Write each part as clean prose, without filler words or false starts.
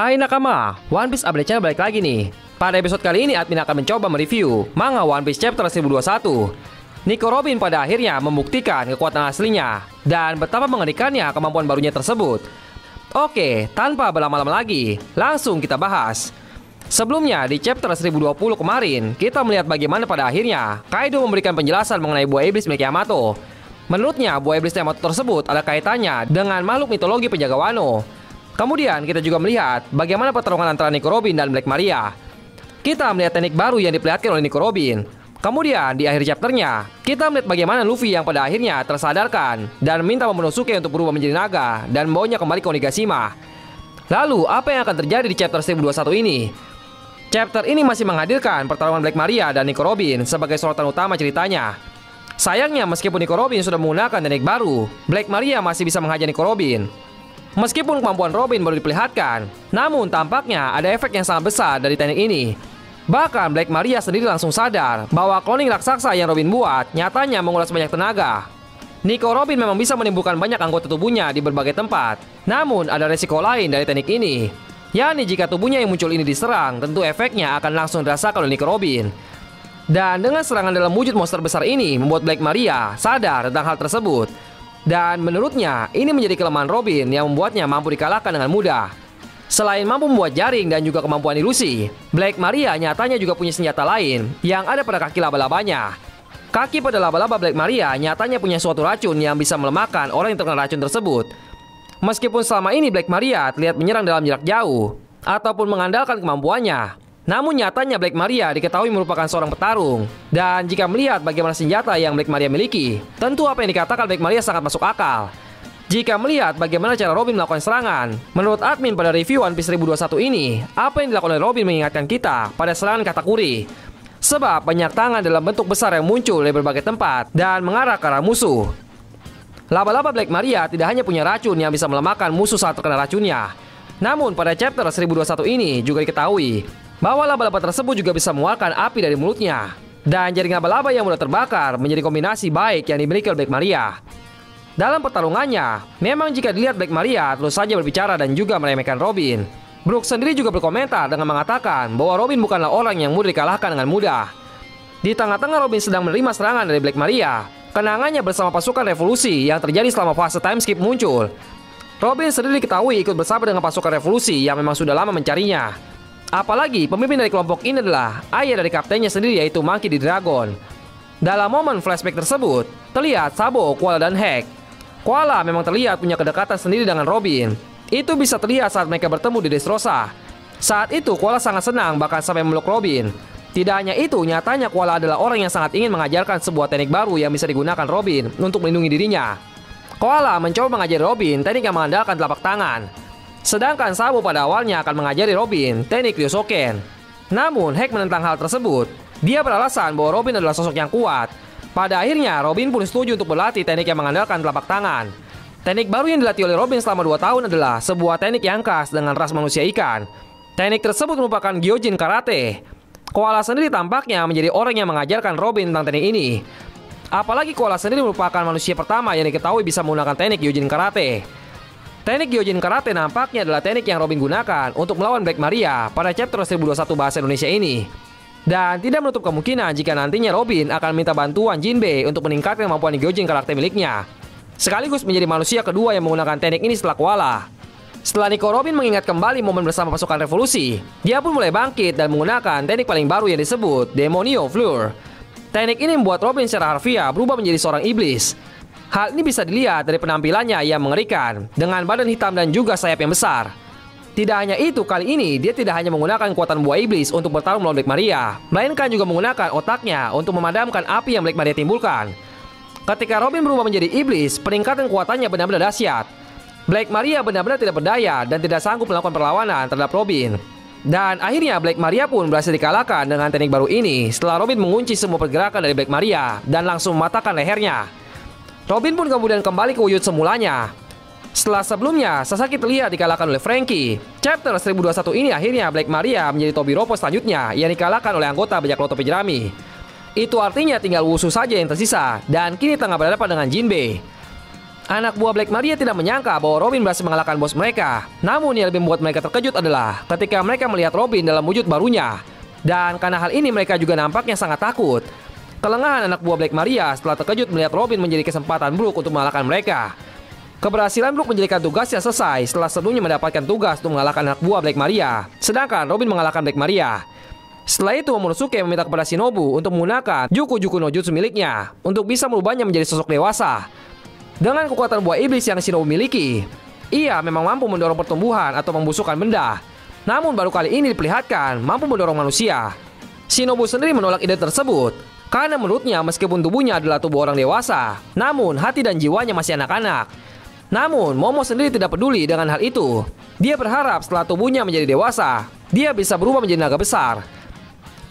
Hai nakama, One Piece Update Channel balik lagi nih. Pada episode kali ini admin akan mencoba mereview manga One Piece Chapter 1021. Nico Robin pada akhirnya membuktikan kekuatan aslinya dan betapa mengerikannya kemampuan barunya tersebut. Oke, tanpa berlama-lama lagi, langsung kita bahas. Sebelumnya di chapter 1020 kemarin, kita melihat bagaimana pada akhirnya Kaido memberikan penjelasan mengenai buah iblis milik Yamato. Menurutnya, buah iblis Yamato tersebut ada kaitannya dengan makhluk mitologi penjaga Wano. Kemudian kita juga melihat bagaimana pertarungan antara Nico Robin dan Black Maria. Kita melihat teknik baru yang diperlihatkan oleh Nico Robin. Kemudian di akhir chapternya, kita melihat bagaimana Luffy yang pada akhirnya tersadarkan dan minta Momonosuke untuk berubah menjadi naga dan membawanya kembali ke Onigashima. Lalu apa yang akan terjadi di chapter 1021 ini? Chapter ini masih menghadirkan pertarungan Black Maria dan Nico Robin sebagai sorotan utama ceritanya. Sayangnya meskipun Nico Robin sudah menggunakan teknik baru, Black Maria masih bisa menghajar Nico Robin. Meskipun kemampuan Robin baru diperlihatkan, namun tampaknya ada efek yang sangat besar dari teknik ini. Bahkan Black Maria sendiri langsung sadar bahwa cloning raksasa yang Robin buat nyatanya menguras banyak tenaga. Nico Robin memang bisa menimbulkan banyak anggota tubuhnya di berbagai tempat. Namun ada resiko lain dari teknik ini, yakni jika tubuhnya yang muncul ini diserang, tentu efeknya akan langsung dirasakan oleh Nico Robin. Dan dengan serangan dalam wujud monster besar ini membuat Black Maria sadar tentang hal tersebut. Dan menurutnya, ini menjadi kelemahan Robin yang membuatnya mampu dikalahkan dengan mudah. Selain mampu membuat jaring dan juga kemampuan ilusi, Black Maria nyatanya juga punya senjata lain yang ada pada kaki laba-labanya. Kaki pada laba-laba Black Maria nyatanya punya suatu racun yang bisa melemahkan orang yang terkena racun tersebut. Meskipun selama ini Black Maria terlihat menyerang dalam jarak jauh ataupun mengandalkan kemampuannya, namun nyatanya Black Maria diketahui merupakan seorang petarung. Dan jika melihat bagaimana senjata yang Black Maria miliki, tentu apa yang dikatakan Black Maria sangat masuk akal. Jika melihat bagaimana cara Robin melakukan serangan, menurut admin pada review One Piece 1021 ini, apa yang dilakukan oleh Robin mengingatkan kita pada serangan Katakuri. Sebab banyak tangan dalam bentuk besar yang muncul dari berbagai tempat dan mengarah ke arah musuh. Laba-laba Black Maria tidak hanya punya racun yang bisa melemahkan musuh saat terkena racunnya. Namun pada chapter 1021 ini juga diketahui bahwa laba-laba tersebut juga bisa mengeluarkan api dari mulutnya. Dan jaring laba-laba yang mudah terbakar menjadi kombinasi baik yang dimiliki oleh Black Maria. Dalam pertarungannya, memang jika dilihat Black Maria terus saja berbicara dan juga meremehkan Robin. Brook sendiri juga berkomentar dengan mengatakan bahwa Robin bukanlah orang yang mudah dikalahkan dengan mudah. Di tengah-tengah Robin sedang menerima serangan dari Black Maria, kenangannya bersama pasukan revolusi yang terjadi selama fase time skip muncul. Robin sendiri diketahui ikut bersama dengan pasukan revolusi yang memang sudah lama mencarinya. Apalagi pemimpin dari kelompok ini adalah ayah dari kaptennya sendiri, yaitu Monkey D. Dragon. Dalam momen flashback tersebut, terlihat Sabo, Koala, dan Hek. Koala memang terlihat punya kedekatan sendiri dengan Robin. Itu bisa terlihat saat mereka bertemu di Dressrosa. Saat itu Koala sangat senang bahkan sampai memeluk Robin. Tidak hanya itu, nyatanya Koala adalah orang yang sangat ingin mengajarkan sebuah teknik baru yang bisa digunakan Robin untuk melindungi dirinya. Koala mencoba mengajari Robin teknik yang mengandalkan telapak tangan. Sedangkan Sabo pada awalnya akan mengajari Robin teknik Ryosoken. Namun Hek menentang hal tersebut. Dia beralasan bahwa Robin adalah sosok yang kuat. Pada akhirnya Robin pun setuju untuk berlatih teknik yang mengandalkan telapak tangan. Teknik baru yang dilatih oleh Robin selama 2 tahun adalah sebuah teknik yang khas dengan ras manusia ikan. Teknik tersebut merupakan Gyojin Karate. Koala sendiri tampaknya menjadi orang yang mengajarkan Robin tentang teknik ini. Apalagi Koala sendiri merupakan manusia pertama yang diketahui bisa menggunakan teknik Gyojin Karate. Teknik Gyojin Karate nampaknya adalah teknik yang Robin gunakan untuk melawan Black Maria pada chapter 1021 bahasa Indonesia ini. Dan tidak menutup kemungkinan jika nantinya Robin akan minta bantuan Jinbei untuk meningkatkan kemampuan Gyojin Karate miliknya. Sekaligus menjadi manusia kedua yang menggunakan teknik ini setelah Koala. Setelah Nico Robin mengingat kembali momen bersama pasukan revolusi, dia pun mulai bangkit dan menggunakan teknik paling baru yang disebut Demonio Fleur. Teknik ini membuat Robin secara harfiah berubah menjadi seorang iblis. Hal ini bisa dilihat dari penampilannya yang mengerikan, dengan badan hitam dan juga sayap yang besar. Tidak hanya itu, kali ini dia tidak hanya menggunakan kekuatan buah iblis untuk bertarung melawan Black Maria, melainkan juga menggunakan otaknya untuk memadamkan api yang Black Maria timbulkan. Ketika Robin berubah menjadi iblis, peningkatan kekuatannya benar-benar dahsyat. Black Maria benar-benar tidak berdaya dan tidak sanggup melakukan perlawanan terhadap Robin. Dan akhirnya Black Maria pun berhasil dikalahkan dengan teknik baru ini setelah Robin mengunci semua pergerakan dari Black Maria dan langsung mematahkan lehernya. Robin pun kemudian kembali ke wujud semulanya. Setelah sebelumnya Sasaki terlihat dikalahkan oleh Franky, chapter 1021 ini akhirnya Black Maria menjadi Tobiropo selanjutnya yang dikalahkan oleh anggota bajak laut topi jerami. Itu artinya tinggal Wushu saja yang tersisa dan kini tengah berhadapan dengan Jinbei. Anak buah Black Maria tidak menyangka bahwa Robin berhasil mengalahkan bos mereka. Namun yang lebih membuat mereka terkejut adalah ketika mereka melihat Robin dalam wujud barunya. Dan karena hal ini mereka juga nampaknya sangat takut. Kelengahan anak buah Black Maria setelah terkejut melihat Robin menjadi kesempatan Brook untuk mengalahkan mereka. Keberhasilan Brook menjadikan tugasnya selesai setelah sebelumnya mendapatkan tugas untuk mengalahkan anak buah Black Maria. Sedangkan Robin mengalahkan Black Maria. Setelah itu Momonosuke meminta kepada Shinobu untuk menggunakan Juku no Jutsu miliknya untuk bisa merubahnya menjadi sosok dewasa. Dengan kekuatan buah iblis yang Shinobu miliki, ia memang mampu mendorong pertumbuhan atau membusukkan benda. Namun baru kali ini diperlihatkan mampu mendorong manusia. Shinobu sendiri menolak ide tersebut karena menurutnya meskipun tubuhnya adalah tubuh orang dewasa, namun hati dan jiwanya masih anak-anak. Namun Momo sendiri tidak peduli dengan hal itu. Dia berharap setelah tubuhnya menjadi dewasa, dia bisa berubah menjadi naga besar.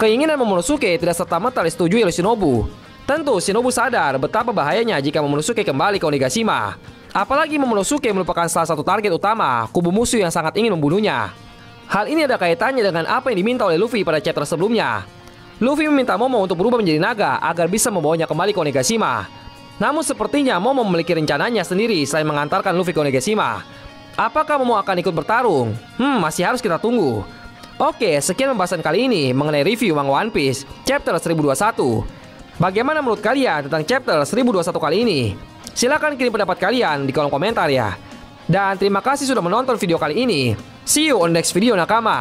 Keinginan Momonosuke tidak serta-merta disetujui oleh Shinobu. Tentu Shinobu sadar betapa bahayanya jika Momonosuke kembali ke Onigashima. Apalagi Momonosuke merupakan salah satu target utama kubu musuh yang sangat ingin membunuhnya. Hal ini ada kaitannya dengan apa yang diminta oleh Luffy pada chapter sebelumnya. Luffy meminta Momo untuk berubah menjadi naga agar bisa membawanya kembali ke Onigashima. Namun sepertinya Momo memiliki rencananya sendiri selain mengantarkan Luffy ke Onigashima. Apakah Momo akan ikut bertarung? Masih harus kita tunggu. Oke, sekian pembahasan kali ini mengenai review manga One Piece chapter 1021. Bagaimana menurut kalian tentang chapter 1021 kali ini? Silahkan kirim pendapat kalian di kolom komentar ya. Dan terima kasih sudah menonton video kali ini. See you on next video nakama.